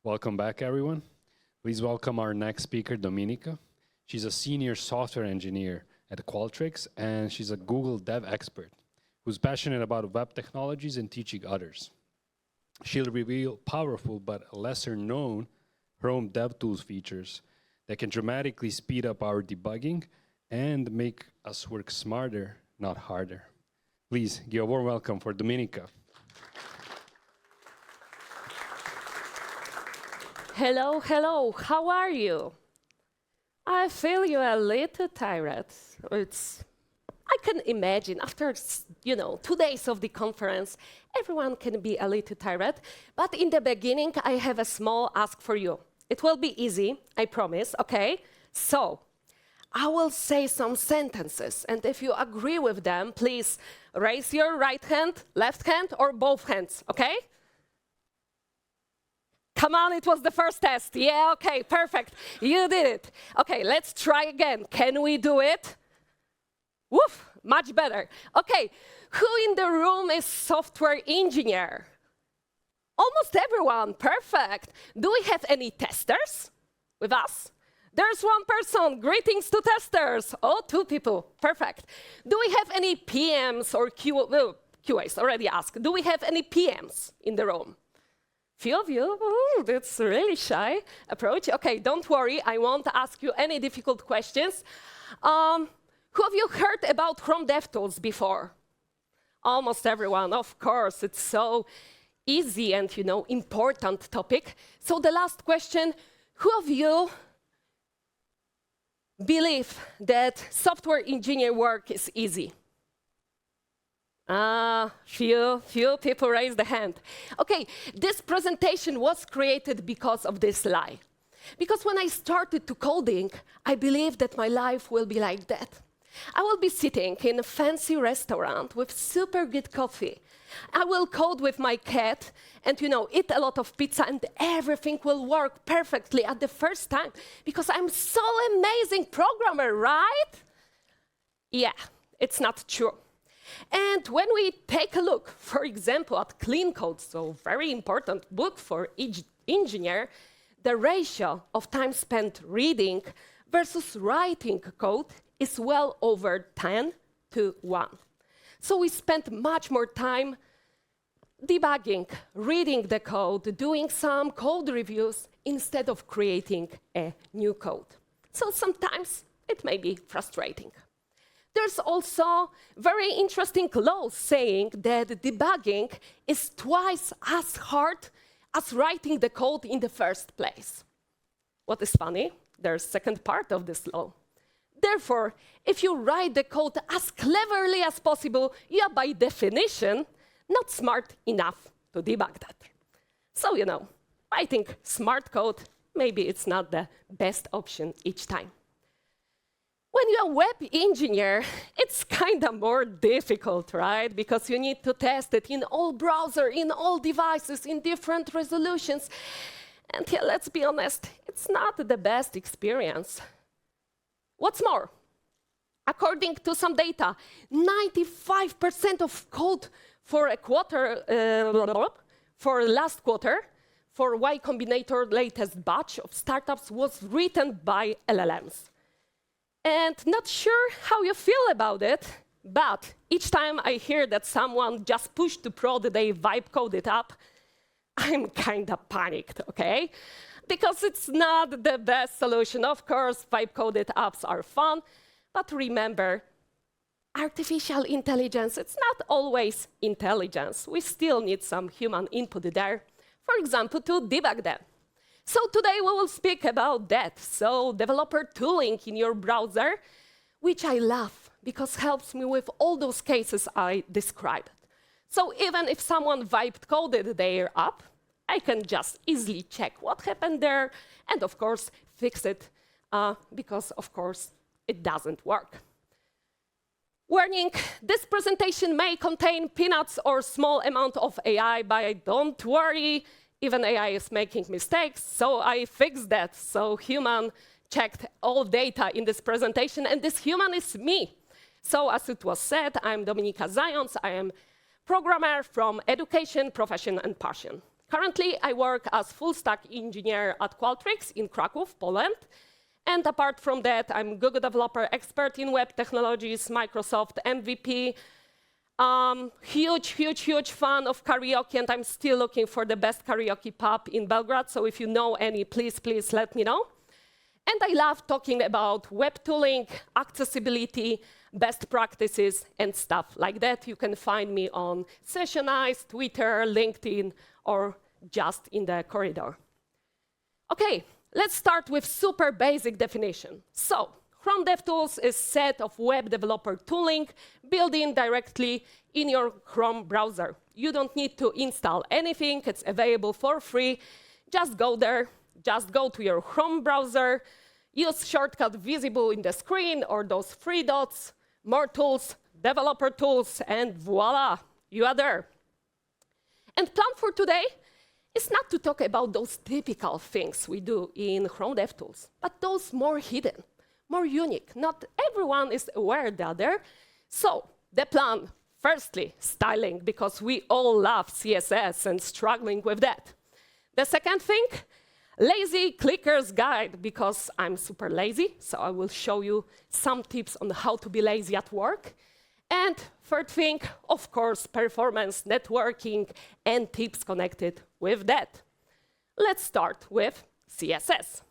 Welcome back, everyone. Please welcome our next speaker, Dominika. She's a senior software engineer at Qualtrics, and she's a Google Dev expert who's passionate about web technologies and teaching others. She'll reveal powerful but lesser-known Chrome DevTools features that can dramatically speed up our debugging and make us work smarter, not harder. Please give a warm welcome for Dominika. Hello, hello, how are you? I feel you're a little tired. I can imagine after, 2 days of the conference, everyone can be a little tired. But in the beginning, I have a small ask for you. It will be easy, I promise, okay? So, I will say some sentences, and if you agree with them, please raise your right hand, left hand, or both hands, okay? Come on, it was the first test. Yeah, okay, perfect. You did it. Okay, let's try again. Can we do it? Woof, much better. Okay, who in the room is software engineer? Almost everyone, perfect. Do we have any testers with us? There's one person, greetings to testers. Oh, 2 people, perfect. Do we have any PMs or QAs, already asked. Do we have any PMs in the room? Few of you, ooh, that's a really shy approach. Okay, don't worry, I won't ask you any difficult questions. Who of you heard about Chrome DevTools before? Almost everyone, of course, it's so easy and, important topic. So the last question, who of you believe that software engineer work is easy? Few people raised the hand. Okay, this presentation was created because of this lie. Because when I started to coding, I believed that my life will be like that. I will be sitting in a fancy restaurant with super good coffee. I will code with my cat and, eat a lot of pizza, and everything will work perfectly at the first time because I'm so amazing programmer, right? Yeah, it's not true. And when we take a look, for example, at clean code, so very important book for each engineer, the ratio of time spent reading versus writing code is well over 10 to 1. So we spend much more time debugging, reading the code, doing some code reviews instead of creating a new code. So sometimes it may be frustrating. There's also very interesting law saying that debugging is twice as hard as writing the code in the first place. What is funny? There's a second part of this law. Therefore, if you write the code as cleverly as possible, you are by definition not smart enough to debug that. So, writing smart code, maybe it's not the best option each time. When you're a web engineer, it's kind of more difficult, right? Because you need to test it in all browsers, in all devices, in different resolutions. And yeah, let's be honest, it's not the best experience. What's more, according to some data, 95% of code for a quarter, for last quarter, for Y Combinator latest batch of startups was written by LLMs. And not sure how you feel about it, but each time I hear that someone just pushed to prod, they vibe code it up, I'm kind of panicked, okay? Because it's not the best solution. Of course, vibe coded apps are fun, but remember, artificial intelligence, it's not always intelligence. We still need some human input there, for example, to debug them. So today we will speak about that. So developer tooling in your browser, which I love because helps me with all those cases I described. So even if someone vibe coded their app, I can just easily check what happened there and of course fix it because of course it doesn't work. Warning, this presentation may contain peanuts or small amount of AI, but don't worry, even AI is making mistakes, so I fixed that. So human checked all data in this presentation, and this human is me. So as it was said, I'm Dominika Zajac. I am programmer from education, profession, and passion. Currently, I work as full-stack engineer at Qualtrics in Kraków, Poland. And apart from that, I'm Google developer, expert in web technologies, Microsoft MVP, huge fan of karaoke, and I'm still looking for the best karaoke pub in Belgrade. So if you know any, please let me know. And I love talking about web tooling, accessibility, best practices, and stuff like that. You can find me on Sessionize, Twitter, LinkedIn, or just in the corridor. Okay, let's start with super basic definition. So, Chrome DevTools is a set of web developer tooling built in directly in your Chrome browser. You don't need to install anything. It's available for free. Just go there, just go to your Chrome browser, use shortcut visible in the screen or those three dots, more tools, developer tools, and voila, you are there. And plan for today is not to talk about those typical things we do in Chrome DevTools, but those more hidden, more unique. Not everyone is aware that they're. So the plan, firstly, styling, because we all love CSS and struggling with that. The second thing, lazy clicker's guide, because I'm super lazy, so I will show you some tips on how to be lazy at work. And third thing, of course, performance, networking, and tips connected with that. Let's start with CSS.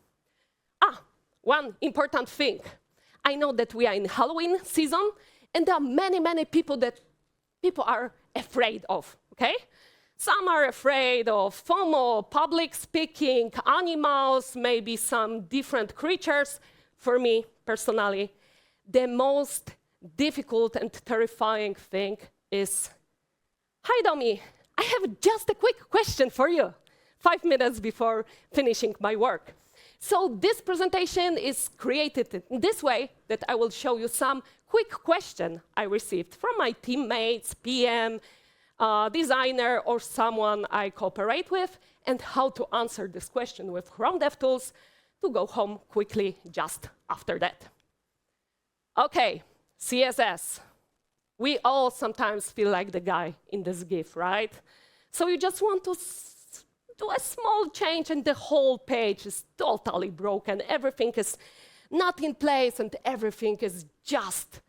One important thing. I know that we are in Halloween season, and there are many people that people are afraid of, okay? Some are afraid of FOMO, public speaking, animals, maybe some different creatures. For me, personally, the most difficult and terrifying thing is, hi, Domi, I have just a quick question for you, 5 minutes before finishing my work. So this presentation is created in this way that I will show you some quick question I received from my teammates, PM, designer, or someone I cooperate with, and how to answer this question with Chrome DevTools to go home quickly just after that. Okay, CSS. We all sometimes feel like the guy in this GIF, right? So you just want to do a small change and the whole page is totally broken. Everything is not in place and everything is just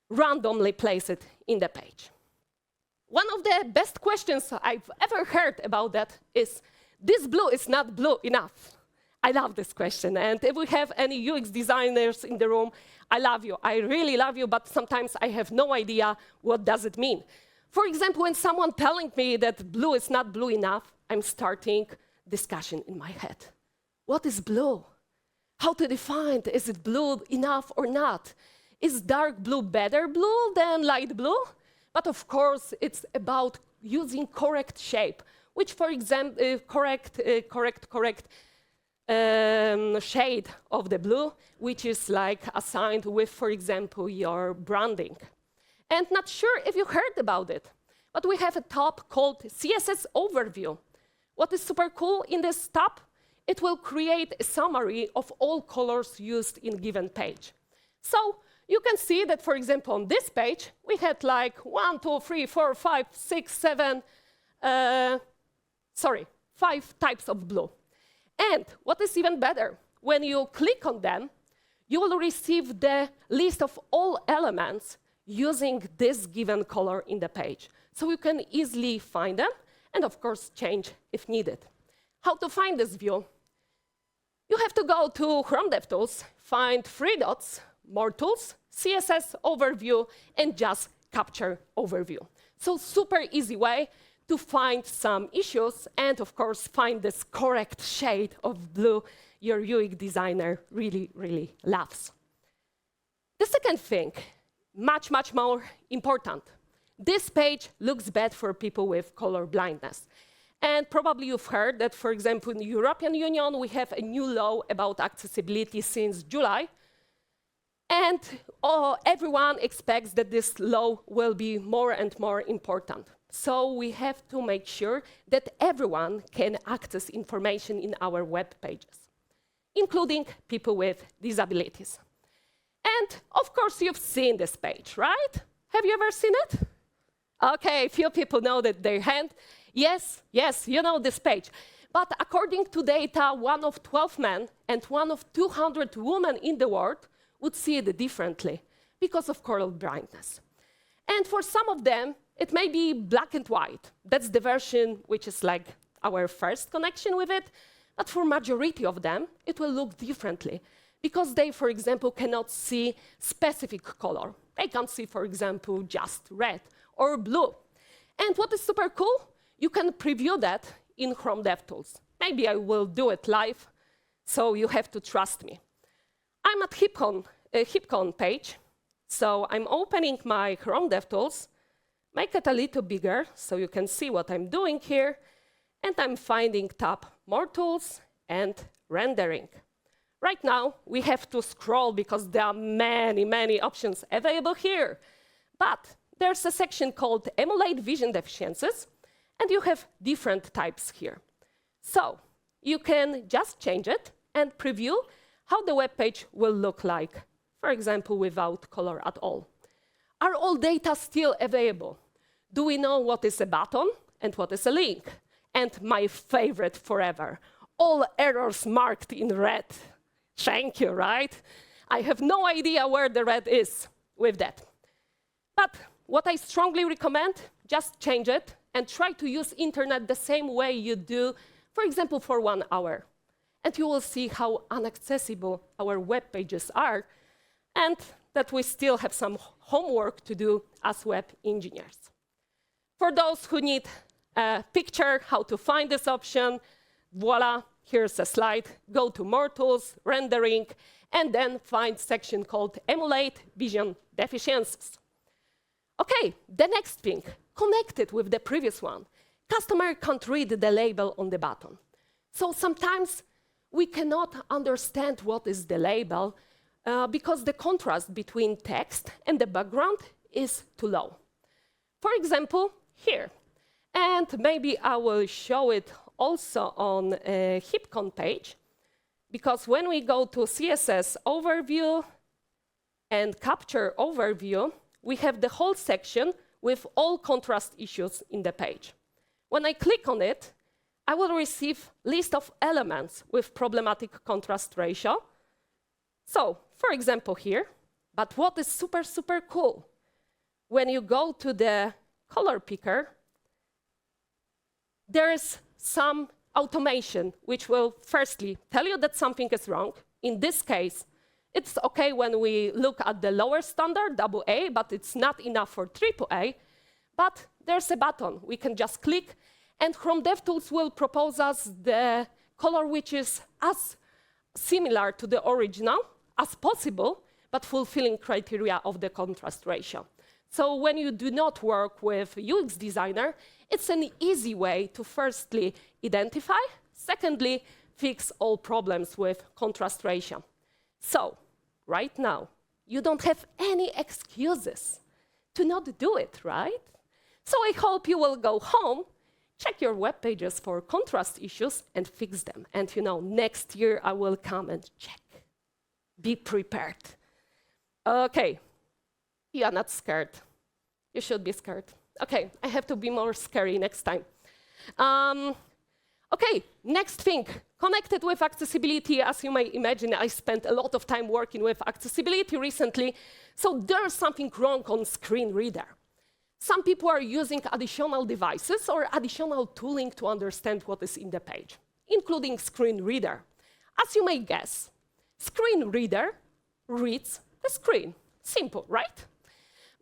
randomly placed in the page. One of the best questions I've ever heard about that is, this blue is not blue enough. I love this question, and if we have any UX designers in the room, I love you. I really love you, but sometimes I have no idea what does it mean. For example, when someone telling me that blue is not blue enough, I'm starting discussion in my head. What is blue? How to define it? Is it blue enough or not? Is dark blue better blue than light blue? But of course, it's about using correct shape, which, for example, correct shade of the blue, which is like assigned with, for example, your branding. And not sure if you heard about it, but we have a tab called CSS Overview. What is super cool in this tab? It will create a summary of all colors used in given page. So you can see that, for example, on this page, we had like 5 types of blue. And what is even better, when you click on them, you will receive the list of all elements using this given color in the page. So you can easily find them, and of course, change if needed. How to find this view? You have to go to Chrome DevTools, find 3 dots, more tools, CSS Overview, and just capture Overview. So super easy way to find some issues, and of course, find this correct shade of blue your UX designer really loves. The second thing, much more important. This page looks bad for people with color blindness. And probably you've heard that, for example, in the European Union, we have a new law about accessibility since July. And everyone expects that this law will be more and more important. So we have to make sure that everyone can access information in our web pages, including people with disabilities. And of course, you've seen this page, right? Have you ever seen it? Okay, few people know that their hand. Yes, yes, you know this page. But according to data, one of 12 men and one of 200 women in the world would see it differently because of color blindness. And for some of them, it may be black and white. That's the version which is like our first connection with it. But for majority of them, it will look differently because they, for example, cannot see specific color. They can see, for example, just red or blue. And what is super cool, you can preview that in Chrome DevTools. Maybe I will do it live, so you have to trust me. I'm at Heapcon page, so I'm opening my Chrome DevTools, make it a little bigger so you can see what I'm doing here, and I'm finding tab More Tools and Rendering. Right now, we have to scroll because there are many, many options available here. But there's a section called Emulate Vision Deficiencies, and you have different types here. So you can just change it and preview how the web page will look like, for example, without color at all. Are all data still available? Do we know what is a button and what is a link? And my favorite forever, all errors marked in red. Thank you, right? I have no idea where the red is with that. But what I strongly recommend, just change it and try to use internet the same way you do, for example, for 1 hour. And you will see how inaccessible our web pages are and that we still have some homework to do as web engineers. For those who need a picture how to find this option, voila, here's a slide. Go to More Tools, Rendering, and then find section called Emulate Vision Deficiencies. Okay, the next thing, connected with the previous one. Customer can't read the label on the button. So sometimes we cannot understand what is the label because the contrast between text and the background is too low. For example, here. And maybe I will show it also on a Heapcon page, because when we go to CSS overview and capture overview, we have the whole section with all contrast issues in the page. When I click on it, I will receive list of elements with problematic contrast ratio. So, for example here, but what is super, super cool, when you go to the color picker, there is some automation which will firstly tell you that something is wrong. In this case, it's okay when we look at the lower standard, AA, but it's not enough for AAA. But there's a button. We can just click, and Chrome DevTools will propose us the color which is as similar to the original as possible, but fulfilling criteria of the contrast ratio. So when you do not work with UX designer, it's an easy way to firstly identify, secondly, fix all problems with contrast ratio. So right now, you don't have any excuses to not do it, right? So I hope you will go home, check your web pages for contrast issues and fix them. And you know, next year I will come and check. Be prepared. Okay, you are not scared. You should be scared. Okay, I have to be more scary next time. Okay, next thing, connected with accessibility. As you may imagine, I spent a lot of time working with accessibility recently, so there's something wrong on screen reader. Some people are using additional devices or additional tooling to understand what is in the page, including screen reader. As you may guess, screen reader reads the screen. Simple, right?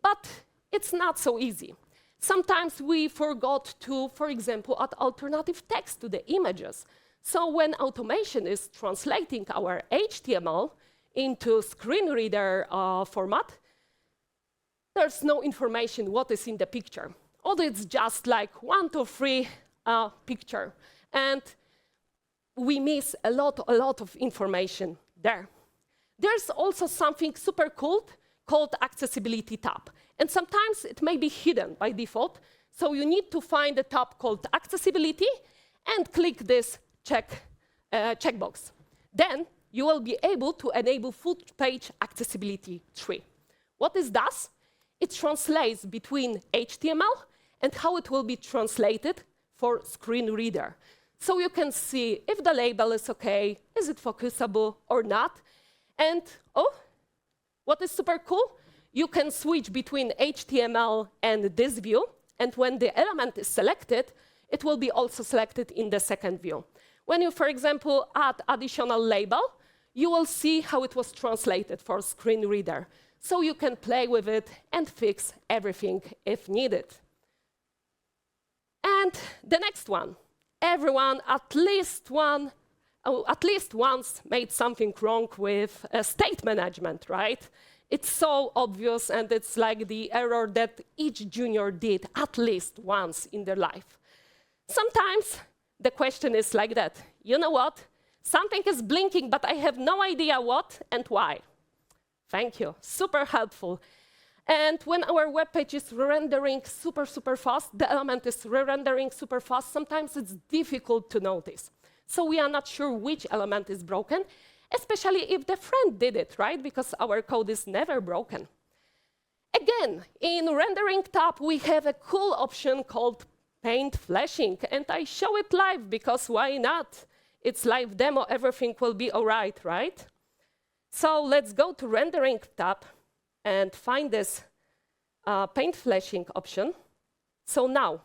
But it's not so easy. Sometimes we forgot to, for example, add alternative text to the images. So when automation is translating our HTML into screen reader format, there's no information what is in the picture. Although it's just like 1, 2, 3 picture. And we miss a lot of information there. There's also something super cool called accessibility tab. And sometimes it may be hidden by default. So you need to find a tab called accessibility and click this checkbox. Then you will be able to enable full page accessibility tree. What this does, it translates between HTML and how it will be translated for screen reader. So you can see if the label is okay, is it focusable or not. And oh, what is super cool? You can switch between HTML and this view. And when the element is selected, it will be also selected in the second view. When you, for example, add additional label, you will see how it was translated for screen reader. So you can play with it and fix everything if needed. And the next one. Everyone at least once made something wrong with state management, right? It's so obvious, and it's like the error that each junior did at least once in their life. Sometimes the question is like that. You know what? Something is blinking, but I have no idea what and why. Thank you. Super helpful. And when our web page is rendering super fast, the element is rendering super fast, sometimes it's difficult to notice. So we are not sure which element is broken, especially if the friend did it, right? Because our code is never broken. Again, in rendering tab, we have a cool option called paint flashing, and I show it live because why not? It's live demo, everything will be all right, right? So let's go to rendering tab and find this paint flashing option. So now,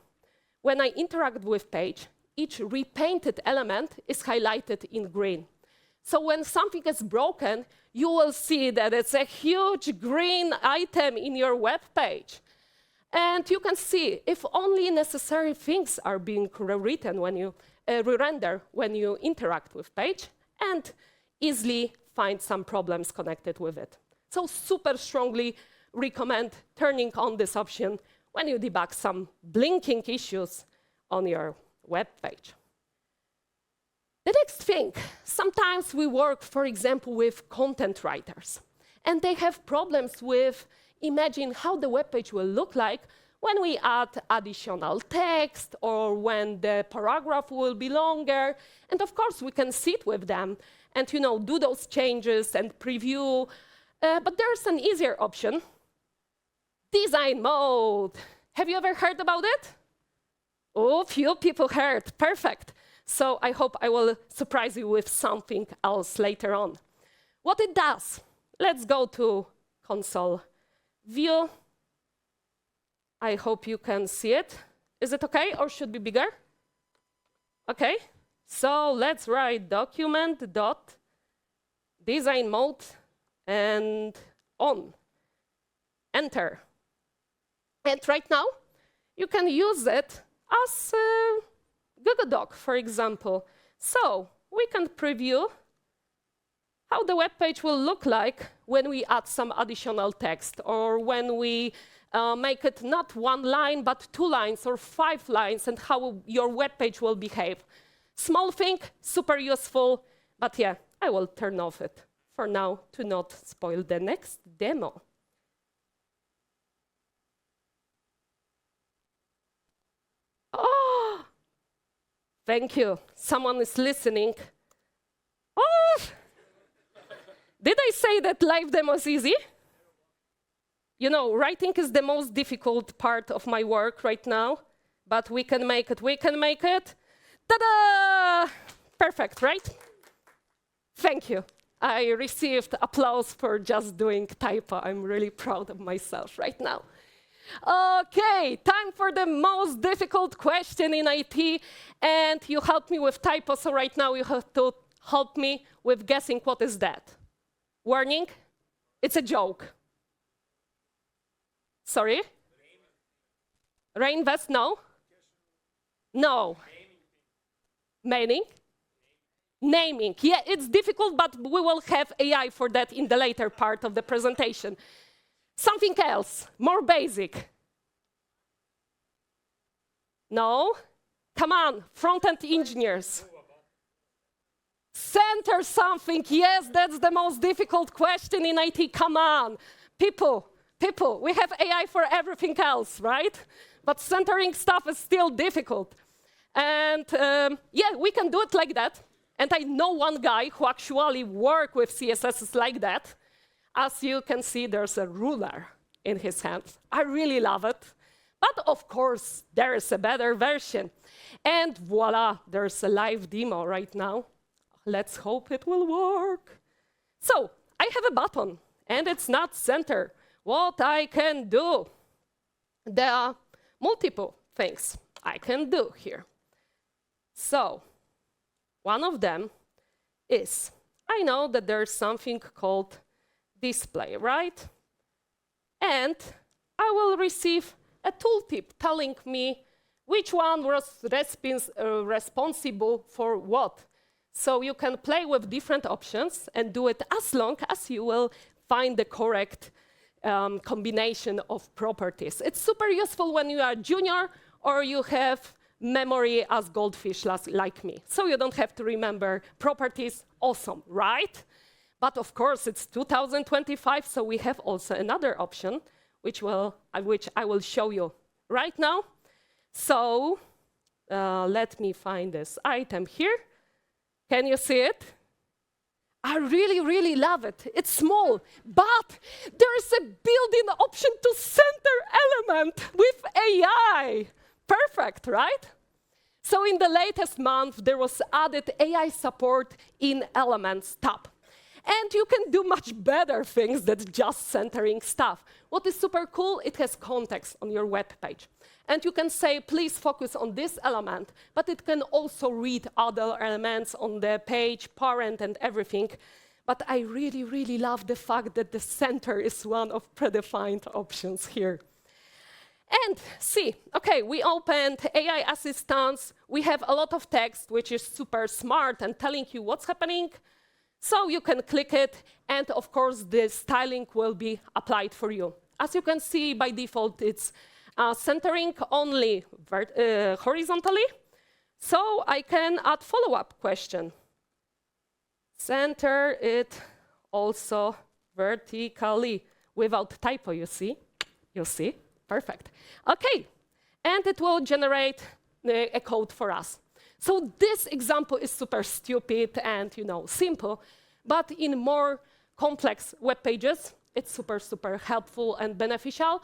when I interact with page, each repainted element is highlighted in green. So when something is broken, you will see that it's a huge green item in your web page. And you can see if only necessary things are being rewritten when you re-render when you interact with page, and easily find some problems connected with it. So super strongly recommend turning on this option when you debug some blinking issues on your web page. The next thing, sometimes we work, for example, with content writers, and they have problems with imagining how the web page will look like when we add additional text or when the paragraph will be longer. And of course, we can sit with them and do those changes and preview. But there's an easier option, design mode. Have you ever heard about it? Oh, few people heard. Perfect. So I hope I will surprise you with something else later on. What it does, let's go to console view. I hope you can see it. Is it okay, or should be bigger? Okay, so let's write document dot design mode and on. Enter. And right now, you can use it as a Google Doc, for example. So we can preview how the web page will look like when we add some additional text, or when we make it not one line, but 2 lines or 5 lines, and how your web page will behave. Small thing, super useful, but yeah, I will turn off it for now to not spoil the next demo. Oh, thank you. Someone is listening. Oh, did I say that live demo is easy? Writing is the most difficult part of my work right now, but we can make it. We can make it. Ta-da! Perfect, right? Thank you. I received applause for just doing typo. I'm really proud of myself right now. Okay, time for the most difficult question in IT, and you helped me with typo, so right now you have to help me with guessing what is that. Warning, it's a joke. Sorry? Reinvest, no? No. Naming? Naming, yeah, it's difficult, but we will have AI for that in the later part of the presentation. Something else, more basic. No? Come on, front-end engineers. Center something, yes, that's the most difficult question in IT, come on. People, we have AI for everything else, right? But centering stuff is still difficult. And yeah, we can do it like that. And I know one guy who actually works with CSS like that. As you can see, there's a ruler. in his hands. I really love it. But of course, there is a better version. And voila, there's a live demo right now. Let's hope it will work. So I have a button, and it's not center. What I can do? There are multiple things I can do here. So one of them is, I know that there's something called display, right? And I will receive a tooltip telling me which one was responsible for what. So you can play with different options and do it as long as you will find the correct combination of properties. It's super useful when you are junior or you have memory as goldfish like me. So you don't have to remember properties. Awesome, right? But of course, it's 2025, so we have also another option, which I will show you right now. So let me find this item here. Can you see it? I really, really love it. It's small, but there's a built-in option to center element with AI. Perfect, right? So in the latest month, there was added AI support in Elements tab. And you can do much better things than just centering stuff. What is super cool, it has context on your web page. And you can say, please focus on this element, but it can also read other elements on the page, parent, and everything. But I really, really love the fact that the center is one of predefined options here. And see, okay, we opened AI assistants. We have a lot of text, which is super smart and telling you what's happening. So you can click it, and of course, the styling will be applied for you. As you can see, by default, it's centering only horizontally. So I can add follow-up question. Center it also vertically without typo, you see? You see? Perfect. OK. And it will generate a code for us. So this example is super stupid and simple. But in more complex web pages, it's super, super helpful and beneficial.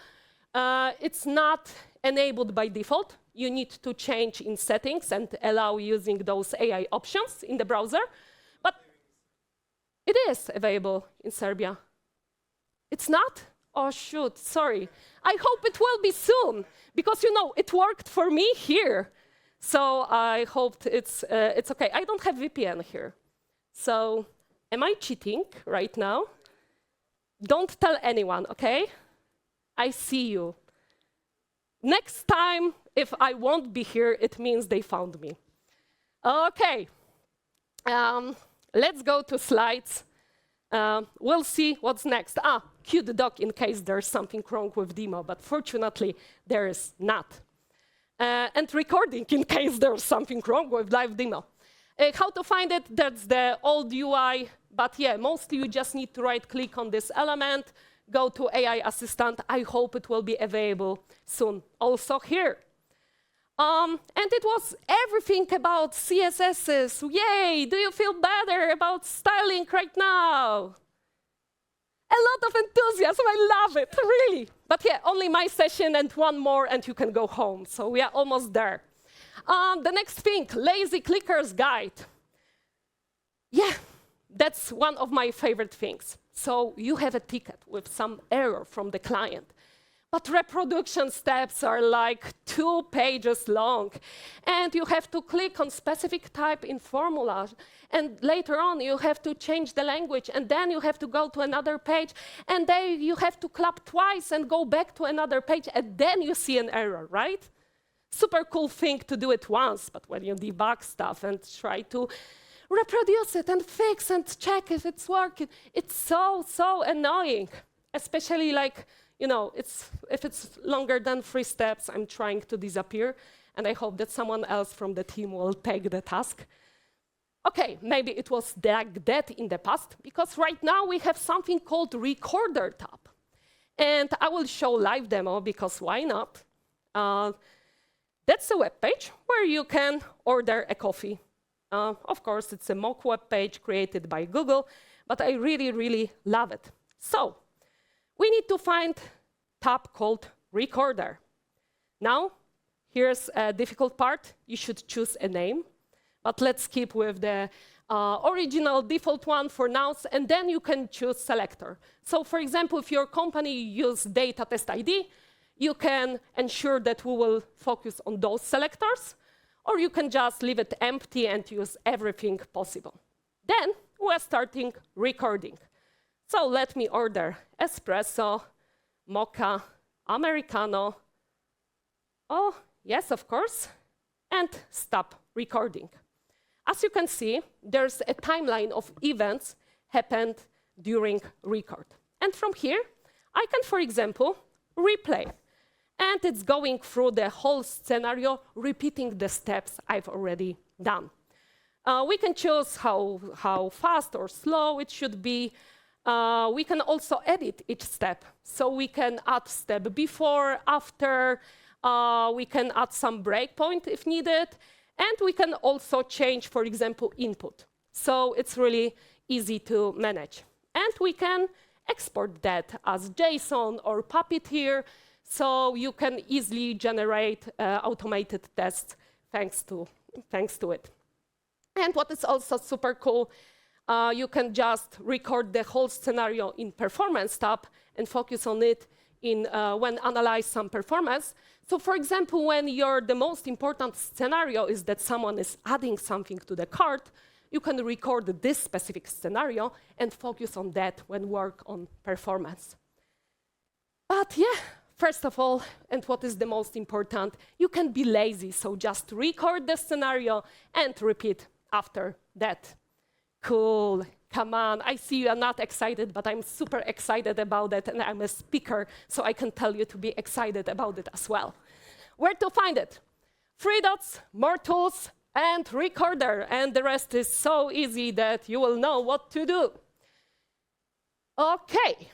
It's not enabled by default. You need to change in settings and allow using those AI options in the browser. But it is available in Serbia. It's not? Oh, shoot, sorry. I hope it will be soon, because, it worked for me here. So I hoped it's OK. I don't have VPN here. So am I cheating right now? Don't tell anyone, OK? I see you. Next time, if I won't be here, it means they found me. OK. Let's go to slides. We'll see what's next. Cue the doc in case there's something wrong with demo, but fortunately, there is not. And recording in case there's something wrong with live demo. How to find it? That's the old UI. But yeah, mostly you just need to right-click on this element, go to AI Assistant. I hope it will be available soon. Also here. And it was everything about CSSs. Yay! Do you feel better about styling right now? A lot of enthusiasm. I love it, really. But yeah, only my session and one more, and you can go home. So we are almost there. The next thing, lazy clickers guide. Yeah, that's one of my favorite things. So you have a ticket with some error from the client. But reproduction steps are like 2 pages long. And you have to click on specific type in formula. And later on, you have to change the language. And then you have to go to another page. And then you have to clap twice and go back to another page. And then you see an error, right? Super cool thing to do it once. But when you debug stuff and try to reproduce it and fix and check if it's working, it's so, so annoying. Especially like, if it's longer than 3 steps, I'm trying to disappear. And I hope that someone else from the team will take the task. OK, maybe it was like that in the past, because right now we have something called Recorder tab. And I will show live demo, because why not? That's a web page where you can order a coffee. Of course, it's a mock web page created by Google, but I really, really love it. So we need to find tab called Recorder. Now, here's a difficult part. You should choose a name, but let's keep with the original default one for now, and then you can choose selector. So for example, if your company use data test ID, you can ensure that we will focus on those selectors, or you can just leave it empty and use everything possible. Then we're starting recording. So let me order espresso, mocha, americano. Oh, yes, of course. And stop recording. As you can see, there's a timeline of events happened during record. And from here, I can, for example, replay. And it's going through the whole scenario, repeating the steps I've already done. We can choose how fast or slow it should be. We can also edit each step. So we can add step before, after. We can add some breakpoint if needed. And we can also change, for example, input. So it's really easy to manage. And we can export that as JSON or Puppeteer. So you can easily generate automated tests thanks to it. And what is also super cool, you can just record the whole scenario in Performance tab and focus on it when analyze some performance. So for example, when the most important scenario is that someone is adding something to the cart, you can record this specific scenario and focus on that when work on performance. But yeah, first of all, and what is the most important, you can be lazy, so just record the scenario and repeat after that. Cool, come on, I see you are not excited, but I'm super excited about it, and I'm a speaker, so I can tell you to be excited about it as well. Where to find it? 3 dots, more tools, and recorder, and the rest is so easy that you will know what to do. Okay,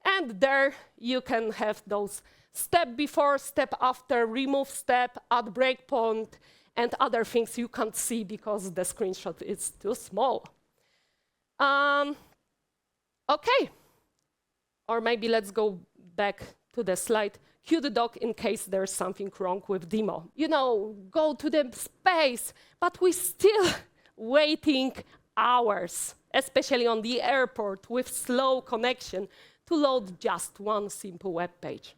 and there you can have those step before, step after, remove step, add breakpoint, and other things you can't see because the screenshot is too small. Okay, or maybe let's go back to the slide. Cue the doc in case there's something wrong with demo. You know, go to the space, but we're still waiting hours, especially on the airport with slow connection, to load just one simple web page.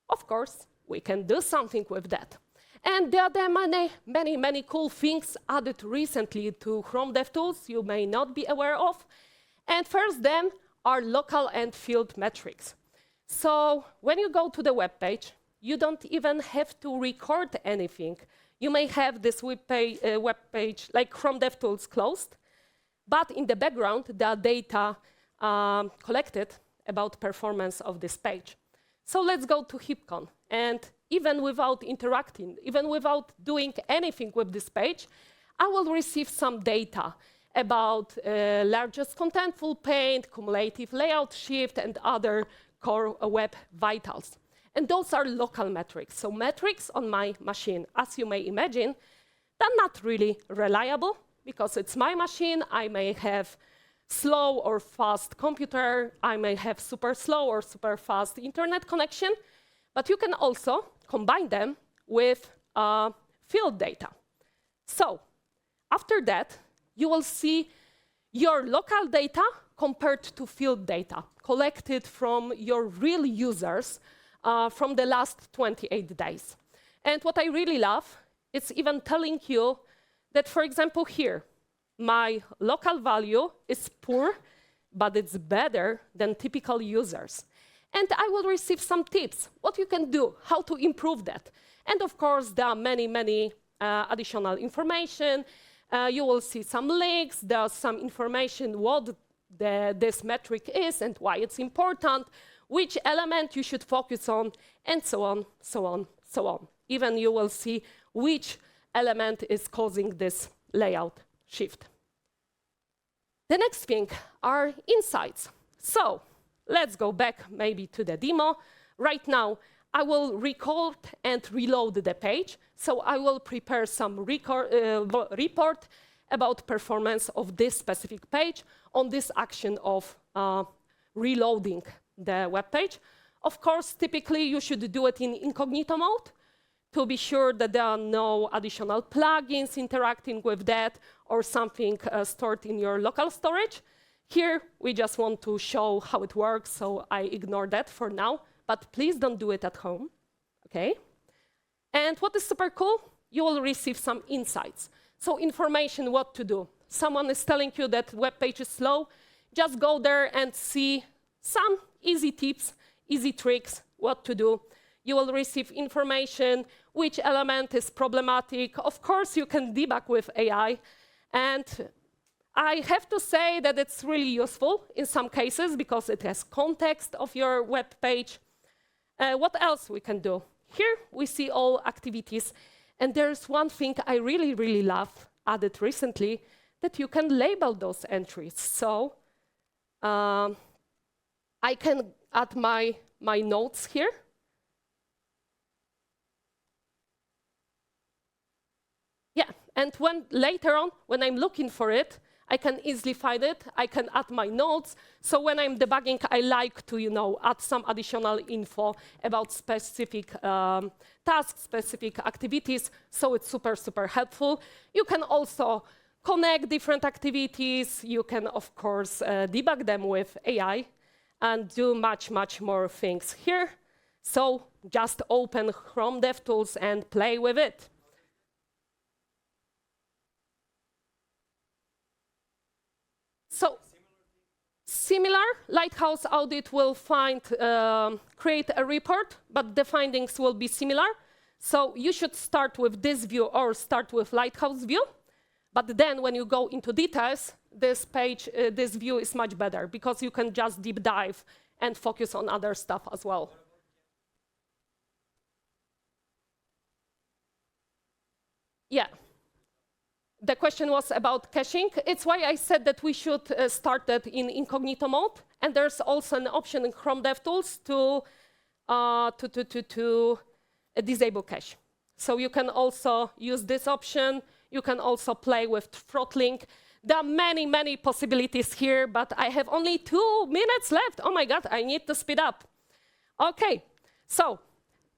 Of course, we can do something with that. And there are many cool things added recently to Chrome DevTools you may not be aware of. And first them are local and field metrics. So when you go to the web page, you don't even have to record anything. You may have this web page like Chrome DevTools closed, but in the background, there are data collected about performance of this page. So let's go to Heapcon. And even without interacting, even without doing anything with this page, I will receive some data about largest contentful paint, cumulative layout shift, and other core web vitals. And those are local metrics. So metrics on my machine, as you may imagine, they're not really reliable because it's my machine. I may have slow or fast computer. I may have super slow or super fast internet connection. But you can also combine them with field data. So after that, you will see your local data compared to field data collected from your real users from the last 28 days. And what I really love, it's even telling you that, for example, here, my local value is poor, but it's better than typical users. And I will receive some tips, what you can do, how to improve that. And of course, there are many additional information. You will see some links. There's some information what this metric is and why it's important, which element you should focus on, and so on, so on, so on. Even you will see which element is causing this layout shift. The next thing are insights. So let's go back maybe to the demo. Right now, I will record and reload the page. So I will prepare some report about performance of this specific page on this action of reloading the web page. Of course, typically you should do it in incognito mode to be sure that there are no additional plugins interacting with that or something stored in your local storage. Here, we just want to show how it works, so I ignore that for now. But please don't do it at home, okay? And what is super cool? You will receive some insights. So information what to do. Someone is telling you that web page is slow. Just go there and see some easy tips, easy tricks, what to do. You will receive information, which element is problematic. Of course, you can debug with AI. And I have to say that it's really useful in some cases because it has context of your web page. What else we can do? Here we see all activities. And there's one thing I really, really love, added recently, that you can label those entries. So I can add my notes here. Yeah, and later on, when I'm looking for it, I can easily find it. I can add my notes. So when I'm debugging, I like to, add some additional info about specific tasks, specific activities. So it's super, super helpful. You can also connect different activities. You can, of course, debug them with AI and do much, much more things here. So just open Chrome DevTools and play with it. So similar, Lighthouse Audit will create a report, but the findings will be similar. So you should start with this view or start with Lighthouse view. But then when you go into details, this view is much better because you can just deep dive and focus on other stuff as well. Yeah. The question was about caching. It's why I said that we should start that in incognito mode. And there's also an option in Chrome DevTools to disable cache. So you can also use this option. You can also play with throttling. There are many, many possibilities here, but I have only 2 minutes left. Oh my God, I need to speed up. OK, so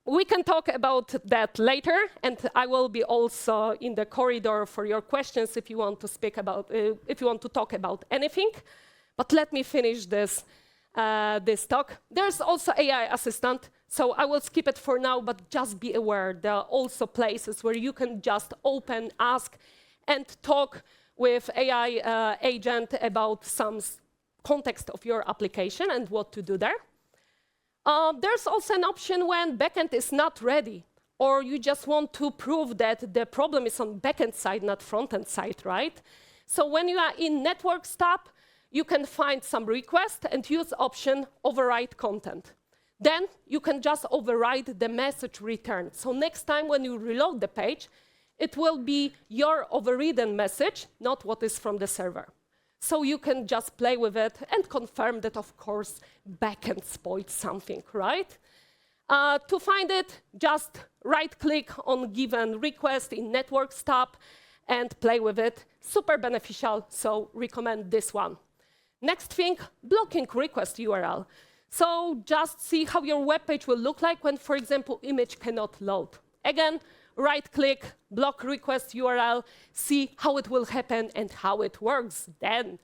we can talk about that later, and I will be also in the corridor for your questions if you want to speak about, if you want to talk about anything. But let me finish this talk. There's also AI assistant, so I will skip it for now, but just be aware there are also places where you can just open, ask, and talk with AI agent about some context of your application and what to do there. There's also an option when backend is not ready, or you just want to prove that the problem is on backend side, not frontend side, right? So when you are in Networks tab, you can find some request and use option override content. Then you can just override the message returned. So next time when you reload the page, it will be your overridden message, not what is from the server. So you can just play with it and confirm that, of course, backend spoiled something, right? To find it, just right-click on given request in Networks tab and play with it. Super beneficial, so recommend this one. Next thing, blocking request URL. So just see how your web page will look like when, for example, image cannot load. Again, right-click, block request URL, see how it will happen and how it works then.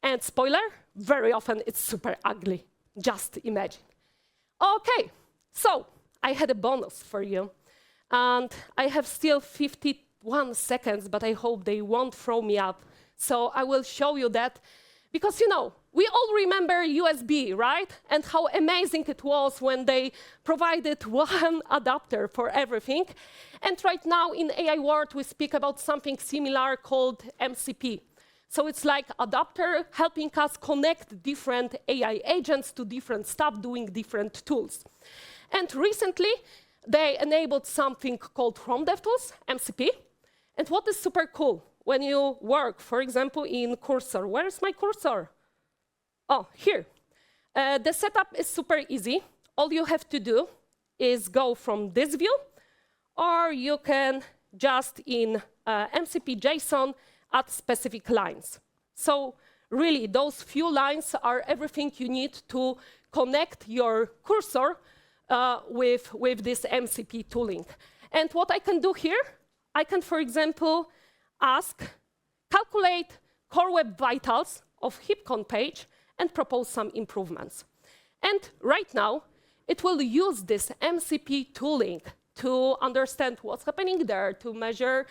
And spoiler, very often it's super ugly. Just imagine. OK, so I had a bonus for you. And I have still 51 seconds, but I hope they won't throw me up. So I will show you that. Because, we all remember USB, right? And how amazing it was when they provided one adapter for everything. And right now in AI world, we speak about something similar called MCP. So it's like adapter helping us connect different AI agents to different stuff, doing different tools. And recently, they enabled something called Chrome DevTools, MCP. And what is super cool, when you work, for example, in Cursor. Where's my cursor? Oh, here. The setup is super easy. All you have to do is go from this view, or you can just in MCP JSON add specific lines. So really, those few lines are everything you need to connect your cursor with this MCP tooling. And what I can do here, I can, for example, ask, calculate core web vitals of Heapcon page and propose some improvements. And right now, it will use this MCP tooling to understand what's happening there, to measure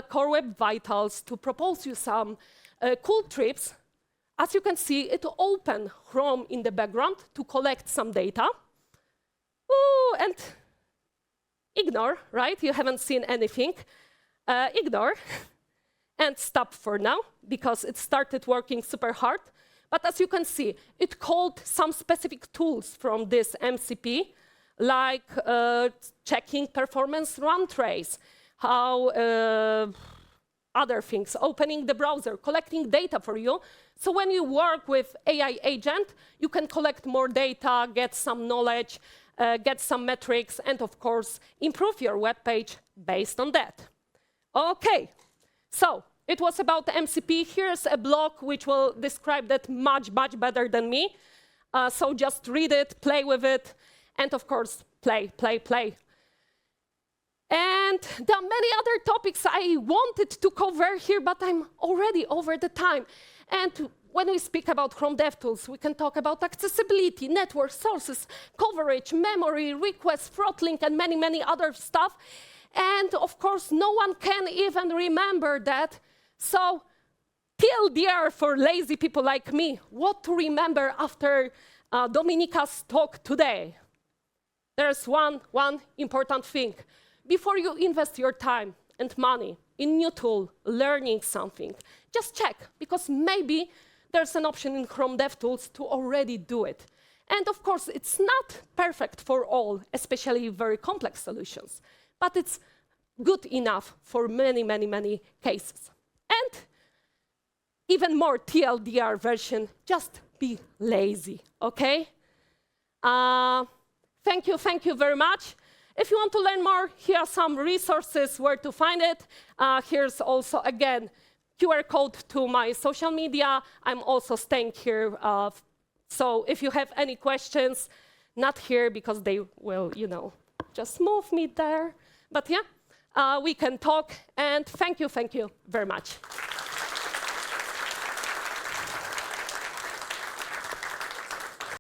core web vitals, to propose you some cool trips. As you can see, it opened Chrome in the background to collect some data. Ooh, and ignore, right? You haven't seen anything. Ignore and stop for now, because it started working super hard. But as you can see, it called some specific tools from this MCP, like checking performance run trace, how other things, opening the browser, collecting data for you. So when you work with AI agent, you can collect more data, get some knowledge, get some metrics, and of course, improve your web page based on that. Okay, so it was about the MCP. Here's a blog which will describe that much, much better than me. So just read it, play with it, and of course, play, play, play. And there are many other topics I wanted to cover here, but I'm already over the time. And when we speak about Chrome DevTools, we can talk about accessibility, network sources, coverage, memory, requests, throttling, and many, many other stuff. And of course, no one can even remember that. So TLDR for lazy people like me, what to remember after Dominika's talk today. There's one important thing. Before you invest your time and money in new tool, learning something, just check, because maybe there's an option in Chrome DevTools to already do it. And of course, it's not perfect for all, especially very complex solutions, but it's good enough for many, many, many cases. And even more TLDR version, just be lazy, okay? Thank you very much. If you want to learn more, here are some resources where to find it. Here's also, again, QR code to my social media. I'm also staying here. So if you have any questions, not here because they will, just move me there. But yeah, we can talk. And thank you very much.